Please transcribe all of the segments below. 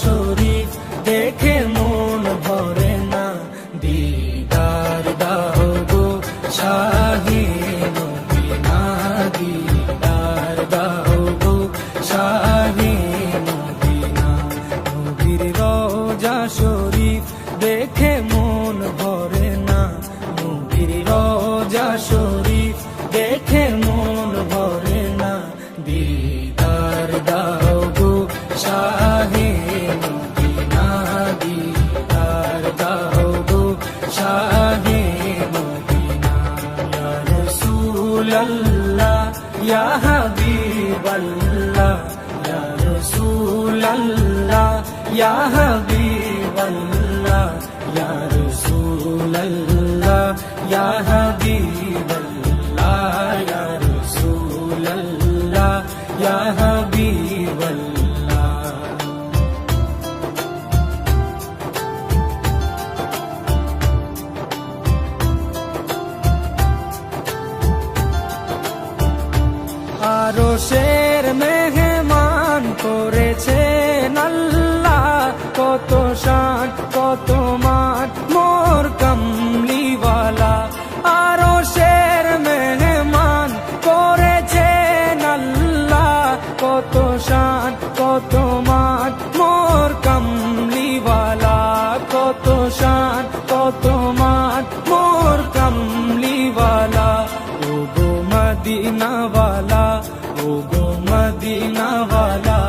শরীফ দেখে মন ভরে না, দিদার দাও গো শাহে মদিনা, দিদার দাও গো শাহে মদিনা। নবীর রওজা শরীফ দেখে মন ভরে না, নবীর রওজা শরীফ দেখে মন ভরে না, দিদার দাও গো শাহে মদিনা, দিদার দাও গো শাহে মদিনা। ইয়া রাসূলাল্লাহ ইয়া হাবিবাল্লাহ, ইয়া রাসূলাল্লাহ ইয়া হাবিবাল্লাহ, ইয়া রাসূলাল্লাহ ইয়া হাবিবাল্লাহ, ইয়া রাসূলাল্লাহ ইয়া হাবিবাল্লাহ। আরশের মেহমান করেছেন আল্লাহ, কত শান কত মান মোর কামলিওয়ালা। আরশের মেহমান করেছেন আল্লাহ, কত শান কত মান মোর কামলিওয়ালা, কত শান কত মান মোর কামলিওয়ালা। ও গো মদিনাওয়ালা, ও গো মদিনাওয়ালা,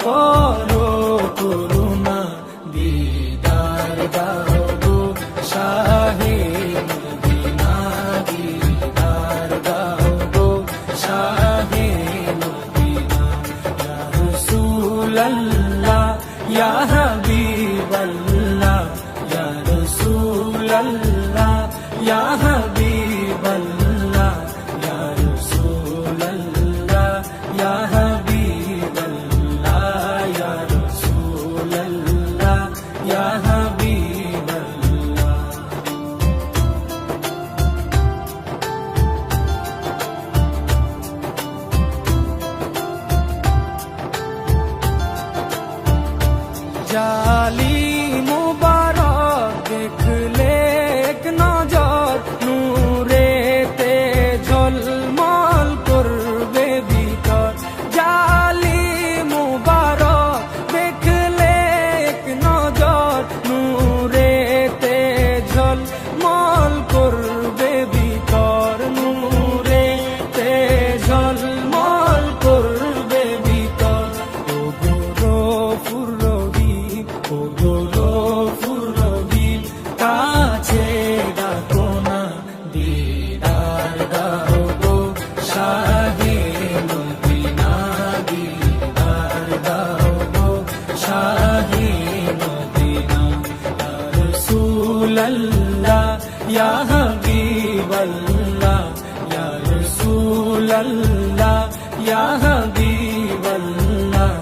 করো করুণা, দিদার দাও গো শাহে মদিনা, দিদার দাও গো শাহে মদিনা। ইয়া রাসূলাল্লাহ ইয়া হাবিবাল্লাহ, ইয়া রাসূলাল্লাহ ইয়া হাবিবাল্লাহ, ইয়া রাসূলাল্লাহ ইয়া হাবিবাল্লাহ, ইয়া রাসূলাল্লাহ ইয়া হাবিবাল্লাহ। জালিম মুবারক দেখলে এক নজর, নূরেতে ঝলমল করবে ভিতর। জালিম মুবারক দেখলে এক নজর, নূরেতে ঝলমল করবে ভিতর, নূরেতে ঝলমল করবে ভিতর। ও গো গফুর রহিম, ও গো গফুর রহিম, কাছে ডাকো না, দিদার দাও গো শাহে মদিনা, দিদার দাও গো শাহে মদিনা। ইয়া রাসূলাল্লাহ ইয়া হাবিবাল্লাহ, ইয়া রাসূলাল্লাহ ইয়া হাবিবাল্লাহ,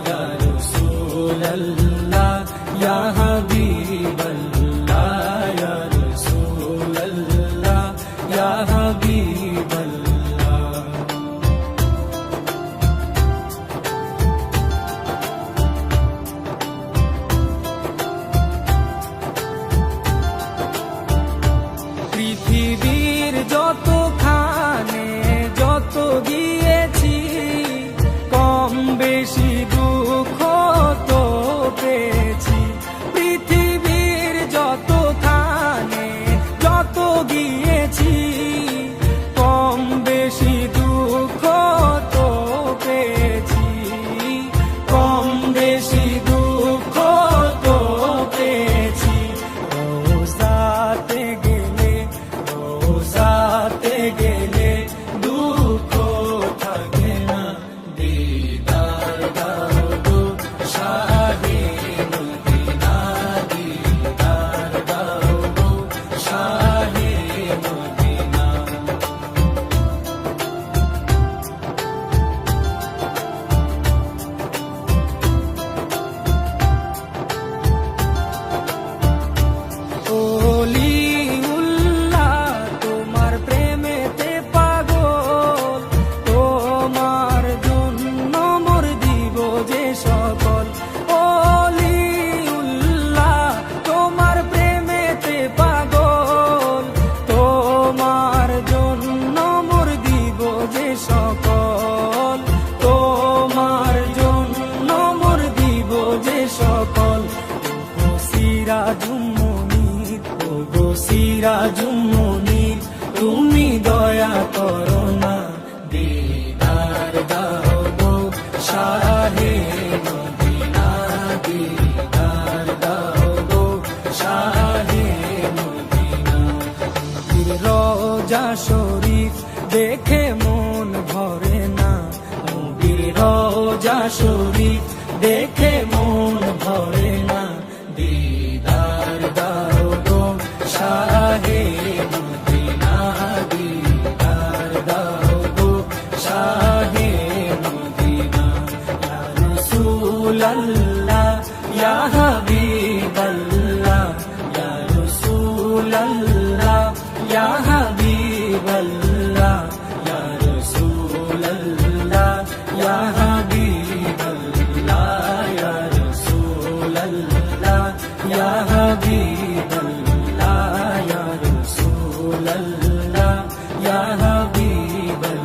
ইয়া রাসূলাল্লাহ ইয়া হাবিবাল্লাহ, ইয়া রাসূলাল্লাহ ইয়া হাবিবাল্লাহ। পৃথিবীর যতখানে যত গিয়েছি, কম বেশি দুঃখ তো পেয়েছি। সিরাজুম মুনির, ও গো সিরাজুম মুনির, তুমি দয়া করো না, দিদার দাও গো শাহে মদিনা, দিদার দাও গো শাহে মদিনা। নবীর রওজা শরীফ দেখে মন ভরে না, নবীর রওজা শরীফ দেখে মন ভরে না, দিদার দাও গো শাহে মদিনা, দিদার দাও গো শাহে মদিনা। ইয়া রাসূলাল্লাহ ইয়া হাবিবাল্লাহ, ইয়া রাসূলাল্লাহ ইয়া হাবিবাল্লাহ, ইয়া রাসূলাল্লাহ ইয়া হাবিবাল্লাহ, ইয়া রাসূলাল্লাহ ইয়া হাবিবাল্লাহ, ইয়া রাসূলাল্লাহ ইয়া হাবিবাল্লাহ।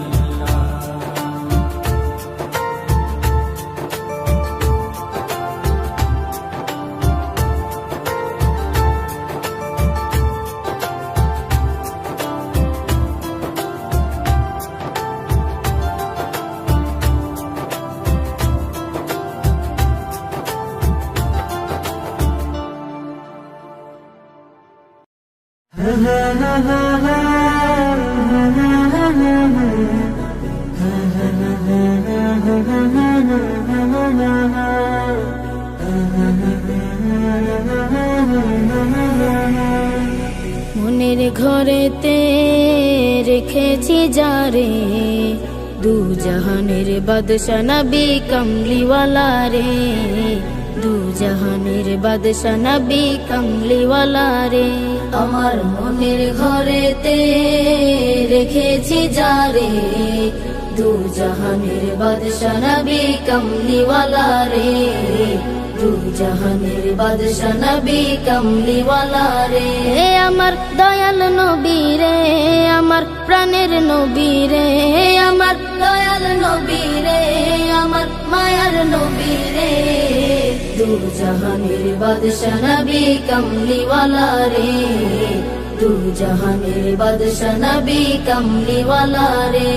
মনের ঘরেতে রেখেছি যারে, দু জাহানের বাদশা নবী কমলিওয়ালা রে, দু জাহানের বাদশা নবী কমলিওয়ালা রে। আমার মনের ঘরেতে রেখেছি যারে, দু জাহানের বাদশা নবী কমলিওয়ালা রে, দু জাহানের বাদশা নবী কমলিওয়ালা রে। আমার দয়াল নবী রে, আমার প্রাণের নবী রে, আমার দয়াল নবী রে, আমার মায়ার নবী রে, দু জাহানের বাদশা নবী কমলিওয়ালা রে, দু জাহানের বাদশা নবী কমলিওয়ালা রে,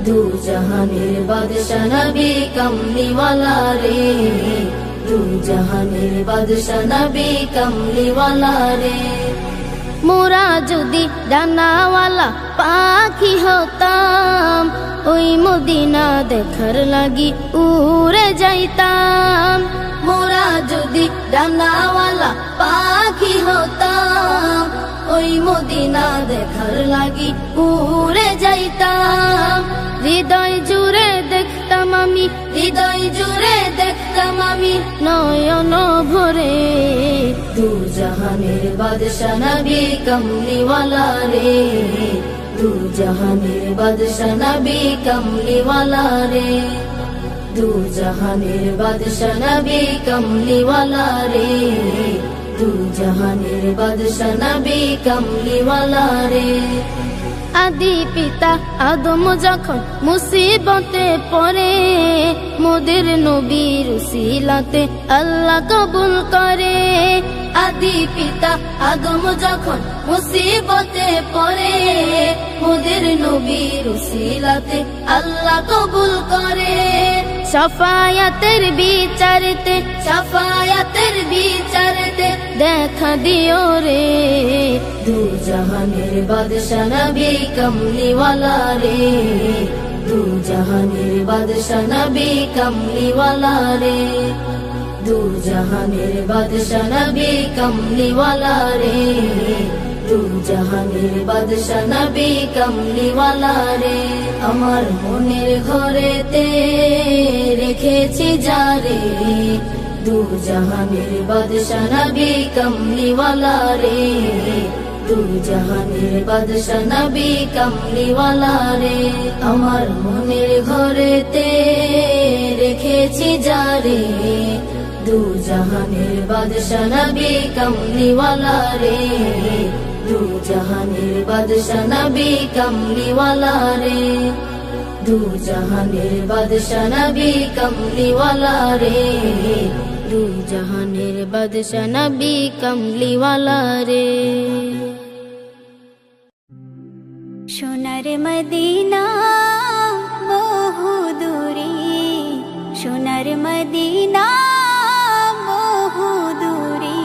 দু জাহানের বাদশা নবী কমলিওয়ালা রে, দু জাহানের বাদশা নবী কমলিওয়ালা রে। মোরা যদি ডানাওয়ালা পাখি হতাম, ওই মদিনা দেখার লাগি উড়ে যাইতাম। মোরা যদি ডানাওয়ালা পাখি হতাম, ওই মদিনা দেখার লাগি উড়ে যাইতাম। হৃদয় জুড়ে দেখতাম আমি, হৃদয় জুড়ে দেখতাম আমি নয়ন ভরে, দু জাহানের বাদশা নবী কমলিওয়ালা রে, দু জাহানের বাদশা নবী কমলিওয়ালা রে, দু জাহানের বাদশা নবী কমলিওয়ালা রে, দু জাহানের বাদশা নবী কমলিওয়ালা রে। আদি পিতা আদম যখন মুসিবতে পড়ে, মোদের নবীর উসিলাতে আল্লাহ কবুল করে। আদি পিতা আদম যখন মুসিবতে পড়ে, মোদের নবীর উসিলাতে আল্লাহ কবুল করে। শাফায়াতের বিচারতে, শাফায়াতের বিচারতে দেখা দিও রে, দু জাহানের বাদশা নবী কমলিওয়ালা রে, দু জাহানের বাদশা নবী কমলিওয়ালা রে, দু জাহানের বাদশা নবী কমলিওয়ালা রে, দু জাহানের বাদশা নবী কমলিওয়ালা রে। আমার মনের ঘরেতে রেখেছি যারে, দু জাহানের বাদশা নবী কমলিওয়ালা রে, দু জাহানের বাদশা নবী কমলিওয়ালা রে। আমার মনের ঘরেতে রেখেছি যারে, দু জাহানের বাদশা নবী কমলিওয়ালা রে, দু জাহানের বাদশা নবী কমলিওয়ালা রে, দু জাহানের বাদশা নবী কমলিওয়ালা রে, দু জাহানের বাদশা নবী কামলিওয়ালা রে। সোনার মদিনা বহু দূরে, সোনার মদিনা বহু দূরে,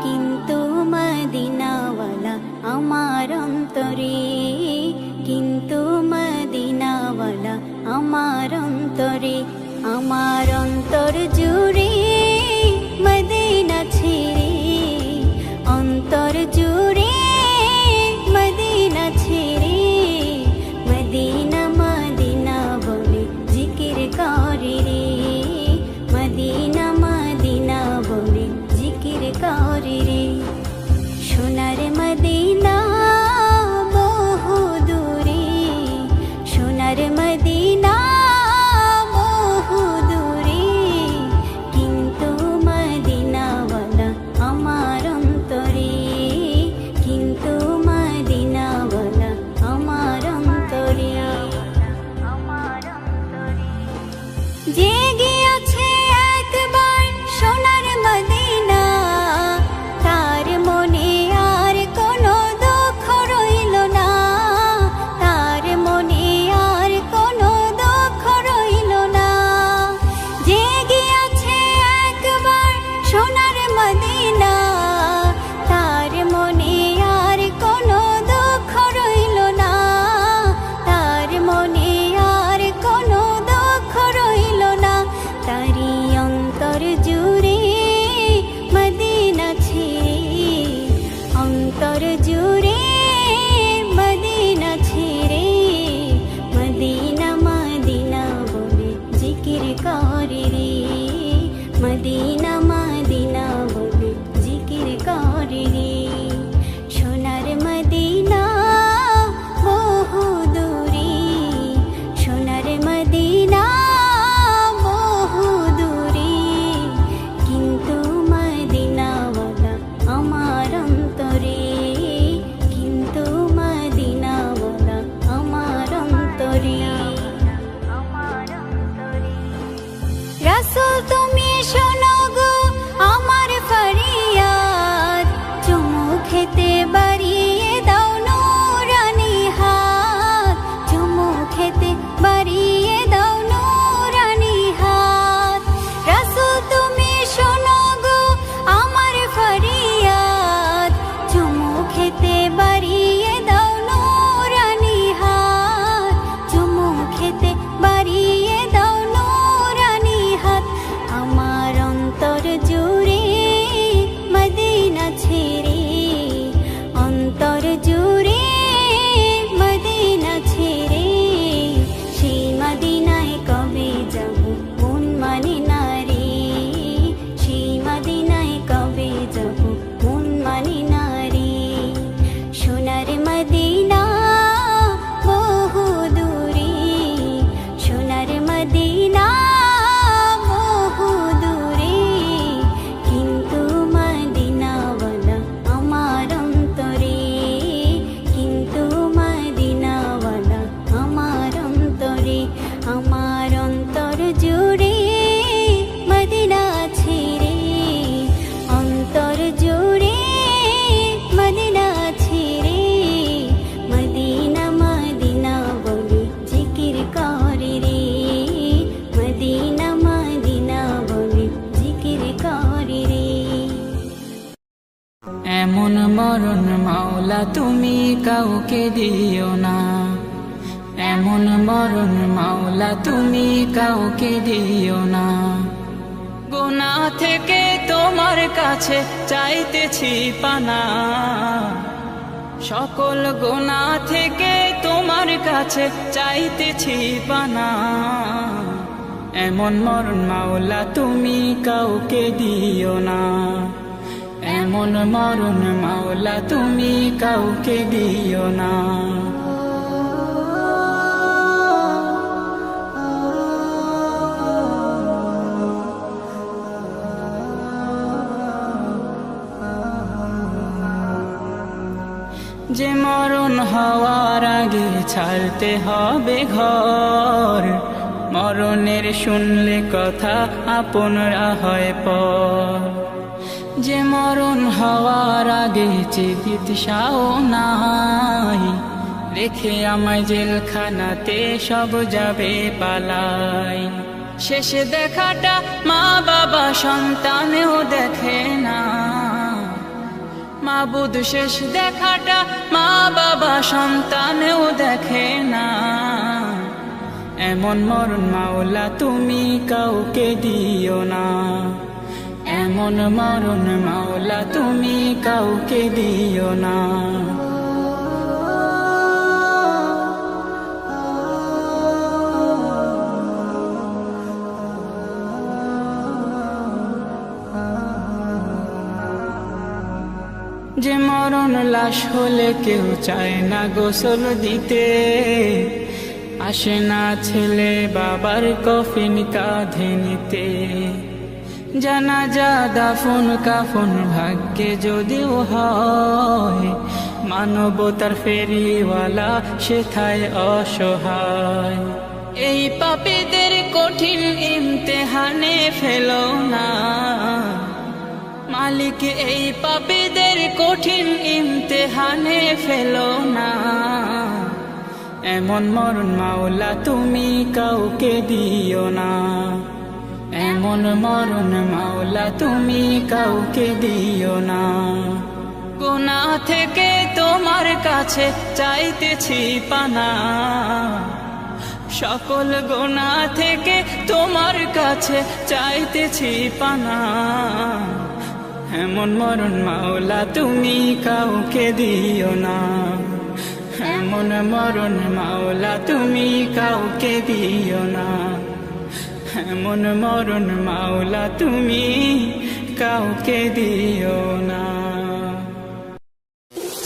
কিন্তু মদিনাওয়ালা আমার অন্তরে, কিন্তু মদিনাওয়ালা আমার অন্তরে, আমার অন্তর জুড়ে মদিনা ছেড়ে, অন্তর জুড়ে মদিনা ছেড়ে, মদিনা মদিনা বলে জিকির করে রে, মদিনা মদিনা বলে জিকির করে রে। সোনার মদিনা বহু দূরে, সোনার মদিনা বহু দূরে, কিন্তু মদিনাওয়ালা আমার অন্তরে, কিন্তু মদিনাওয়ালা আমার অন্তরে, আমার অন্তরে। জেগে আছে একবার সোনার মদিনা, তার মনে আর কোনো দুঃখ রইল না, তার মনে আর কোনো দুঃখ রইল না। জেগে আছে একবার সোনার মদিনা, তার মনে আর কোনো দুঃখ রইল না, তার মনে আর কোনো দুঃখ রইল না। তারি অন্তর জুড়ে মদিনা ছেড়ে, অন্তর জুড়ে মদিনা ছেড়ে, মদিনা মদিনা বলে জিকির করে রে, মদিনা মদিনা বলে জিকির করে রে। সোনার মদিনা বহু দূরে, সোনার মদিনা বহু দূরে, কিন্তু মদিনাওয়ালা আমার অন্তরে, কিন্তু মদিনাওয়ালা আমার অন্তরে, আমার অন্তরে। রাসূল তুমি শোনো গো আমার ফরিয়াদ, চুমু খেতে বাড়িয়ে দাও নূরানি হাত, চুমু খেতে বাড়িয়ে দাও নূরানি হাত। রাসূল তুমি শোনো গো আমার ফরিয়াদ, চুমু খেতে বাড়িয়ে দাও নূরানি হাত, চুমু খেতে বাড়িয়ে দাও নূরানি হাত। আমার অন্তর জুড়ে মদিনা ছেড়ে, অন্তর জুড়ে মদিনা ছেড়ে, সেই মদিনায় কবে যাব মন মানে না রে, সেই মদিনায় কবে যাব মন মানে না রে। সোনার মদিনা বহু দূরে, সোনার মদিনা বহু দূরে, কিন্তু মদিনাওয়ালা আমার অন্তরে, কিন্তু মদিনাওয়ালা আমার অন্তরে, আমার অন্তর জুড়ে মদিনা ছেড়ে, অন্তর জুড়ে মদিনা ছেড়ে, মদিনা মদিনা বলে জিকির করে রে, মদিনা মদিনা বলে জিকির করে রে। এমন মরণ মাওলা তুমি কাউকে দিও না, এমন মরণ মাওলা তুমি কাউকে দিও না। গুনাহ থেকে তোমার কাছে চাইতেছি পানা, সকল গুনাহ থেকে তোমার কাছে চাইতেছি পানা। এমন মরণ মাওলা তুমি কাউকে দিও না, এমন মরণ মাওলা তুমি কাউকে দিও না। যে মরণ হওয়ার আগে ছাড়তে হবে ঘর, মরণের শুনলে কথা আপনরা হয় পর, যে মরণ হওয়ার আগে চিকিৎসাও নাই, রেখে আমায় জেলখানাতে সব যাবে পালাই। শেষে দেখাটা মা বাবা সন্তানেও দেখে না, মাবুদ শেষ দেখাটা মা বাবা সন্তানেও দেখে না। এমন মরণ মাওলা তুমি কাউকে দিও না, এমন মরণ মাওলা তুমি কাউকে দিও না। যে মরণ লাশ হলে কেউ চায় না গোসল দিতে, আসে না ছেলে বাবার কফিন কাঁধে নিতে। জানাজা দাফন কাফন ভাগ্যে যদিও হয়, মানবতার ফেরিওয়ালা সেথায় অসহায়। এই পাপীদের কঠিন ইমতেহানে ফেলো না মালিক, এই পাপীদের কঠিন ইমতেহানে ফেলো না। এমন মরণ মাওলা তুমি কাউকে দিও না, এমন মরণ মাওলা তুমি কাউকে দিও না। গুনাহ থেকে তোমার কাছে চাইতেছি পানা, সকল গুনাহ থেকে তোমার কাছে চাইতেছি পানা। এমন মরণ মাওলা তুমি কাউকে দিও না, এমন মরণ মাওলা তুমি কাউকে দিও না, এমন মরণ মাওলা তুমি কাউকে দিও না।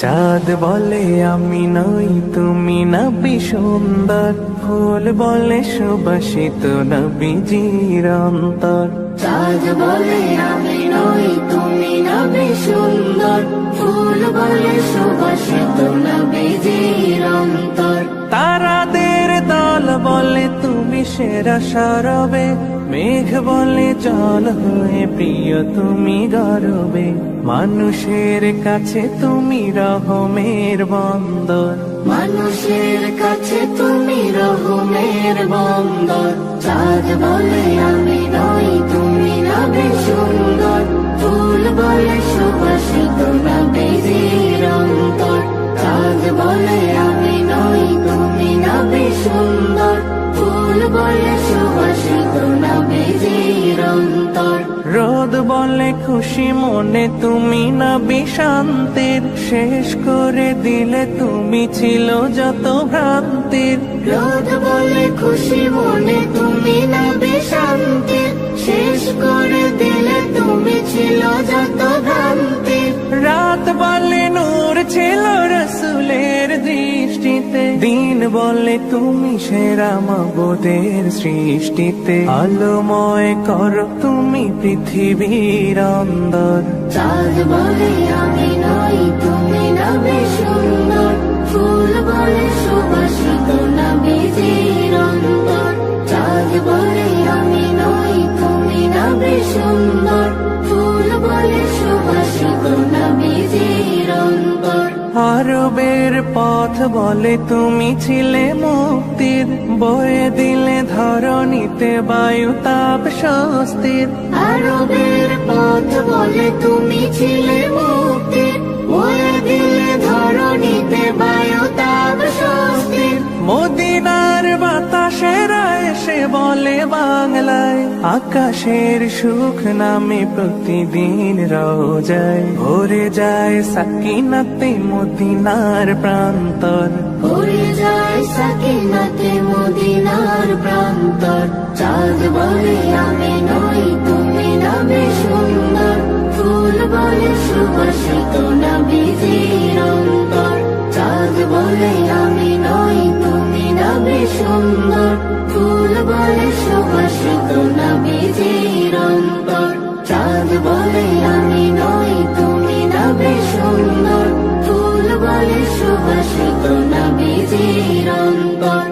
চাঁদ বলে আমি নই তুমি নবী সুন্দর, ফুল বলে সুবাসিত নবীজির অন্তর। চাঁদ বলে আমি নই তুমি নবী সুন্দর, ফুল বলে সুবাসিত নবীজির অন্তর। তারাদের দল বলে তুমি সেরা সরবে, মেঘ বলে জল হয়ে প্রিয় তুমি গর্বে। মানুষের কাছে তুমি রহমের বন্দর, মানুষের কাছে তুমি রহমের বন্দর। চাঁদ বলে আমি নই তুমি নবী সুন্দর, ফুল বলে সুবাসিত নবীজির অন্তর। চাঁদ বলে আমি নই তুমি নবী সুন্দর, ফুল বলে সুবাসিত নবীজির অন্তর। রোদ বলে খুশি মনে তুমি নবী শান্তির, শেষ করে দিলে তুমি ছিল যত ভ্রান্তির। রোদ বলে খুশি মনে তুমি নবী শান্তির, শেষ করে দিলে তুমি ছিল যত ভ্রান্তির। রাত বলে নূর ছিল রসুলের দৃষ্টিতে, দিন বলে তুমি সেরা মাবুদের সৃষ্টিতে। আলোময় করো তুমি পৃথিবীর অন্দর। চাঁদ বলে আমি নই তুমি নবী সুন্দর, ফুল বলে সুবাসিত নবীজির অন্তর। চাঁদ বলে আমি নই তুমি নবী সুন্দর, ফুল বলে সুবাসিত নবীজির অন্তর। আরবের পথ বলে তুমি ছিলে মুক্তির, বয়ে দিলে ধরণীতে বায়ু তাপ স্বস্তির। আরবের পথ বলে তুমি ছিলে মুক্তির, বয়ে দিলে ধরণীতে বায়ু তাপ স্বস্তির। মদিনার বাতাসেরা এসে বলে বাংলায়, আকাশের সুখ নামে প্রতিদিন রোজায় ভরে যায় সাকিনাতে মদিনার প্রান্তর। ভরে যায় সাকিনাতে মদিনার প্রান্তর। চাঁদ বলে আমি নই তুমি নবী সুন্দর, ফুল বলে সুবাসিত নবীজির অন্তর। চাঁদ বলে আমি নই তুমি নবী সুন্দর, ফুল বলে সুবাসিত নবীজির অন্তর। চাঁদ বলে আমি নই তুমি নবী সুন্দর, ফুল বলে সুবাসিত নবীজির অন্তর।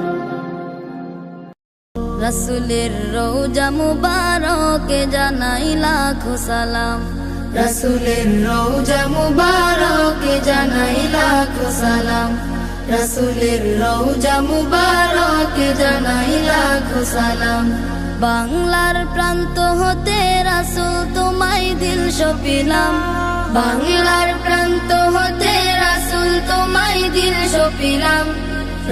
রাসূলের রওজা মুবারকে জানাই লাখো সালাম, রাসূলের রওজা মুবারকে জানাই লাখো সালাম, রাসূলের রওজা মুবারকে জানাই লাখো সালাম। বাংলার প্রান্ত হতে রাসূল তোমায় দিল সপিলাম, বাংলার প্রান্ত হতে রাসূল তোমায় দিল সপিলাম,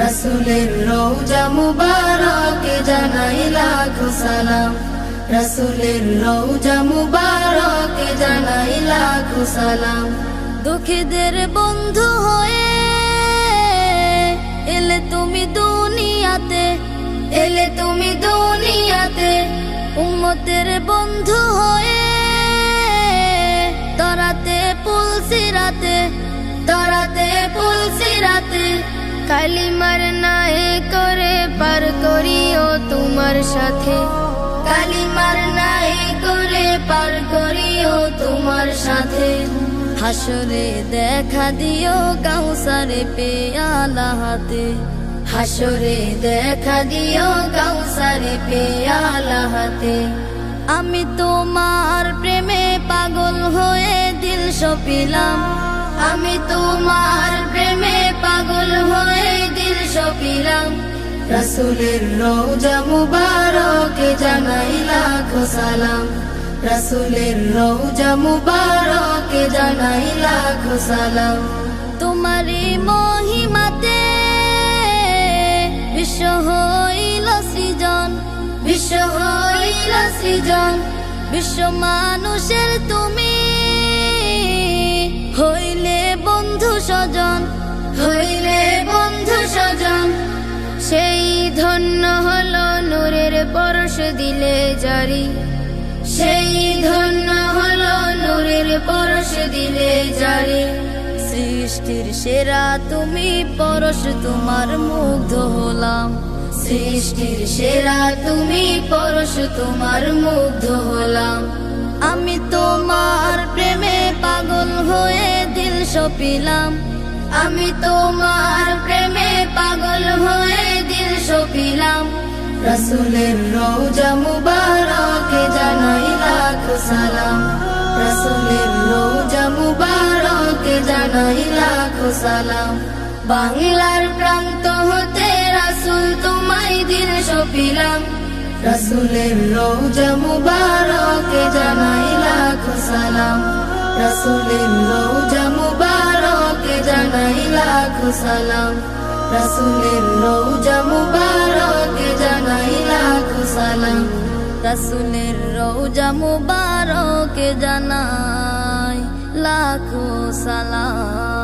রাসূলের রওজা মুবারকে জানাই লাখো সালাম, রাসূলের রওজা মুবারকে জানাই লাখো সালাম। দুঃখীদের বন্ধু হয়ে এলে তুমি দুনিয়াতে, এলে তুমি দুনিয়াতে, উম্মতের বন্ধু হয়ে তরাতে পুলসিরাতে, তরাতে পুলসিরাতে, কালিমার নায়ে করে পার করিও তোমার সাথে, কালিমার নায়ে করে পার করিও তোমার সাথে। হাসরে দেখা দিও কাউসারে পেয়ালা হাতে, হাসরে দেখা দিও কাউসারে পেয়ালা হাতে। আমি তোমার প্রেমে পাগল হয়ে দিল সপিলাম, আমি তোমার প্রেমে পাগল হয়ে দিল সপিলাম, রাসূলের রওজা মুবারকে জানাই লাখো সালাম, রাসূলের রওজা মুবারকে জানাই লাখো সালাম। তোমারই মহিমাতে বিশ্ব হইল সৃজন, বিশ্ব হইল সৃজন, বিশ্ব মানুষের তুমি হইলে বন্ধু স্বজন, হইলে বন্ধু স্বজন। সেই ধন্য হলো নূরের পরশ দিলে জারি, সেই ধন্য হলো নূরের পরশ দিলে জারি। সৃষ্টির সেরা তুমি পরশ তোমার মুগ্ধ হলাম, সৃষ্টির সেরা তুমি পরশ তোমার মুগ্ধ হলাম। আমি তোমার প্রেমে পাগল হয়ে দিল সপিলাম, আমি তোমার প্রেমে পাগল হয়ে দিল সপিলাম, রাসূলের রওজা মুবারকে জানাই লাখো সালাম, রাসূলের রওজা মুবারকে জানাই লাখো সালাম। বাংলার প্রান্ত হতে রাসূল তোমায় দিল সপিলাম, রাসূলের রওজা মুবারকে জানাই লাখো সালাম, রাসূলের রওজা মুবারকে জানাই লাখো সালাম, রাসূলের রওজা মুবারকে জানাই লাখো সালাম, রাসূলের রওজা মুবারকে জানাই লাখো সালাম।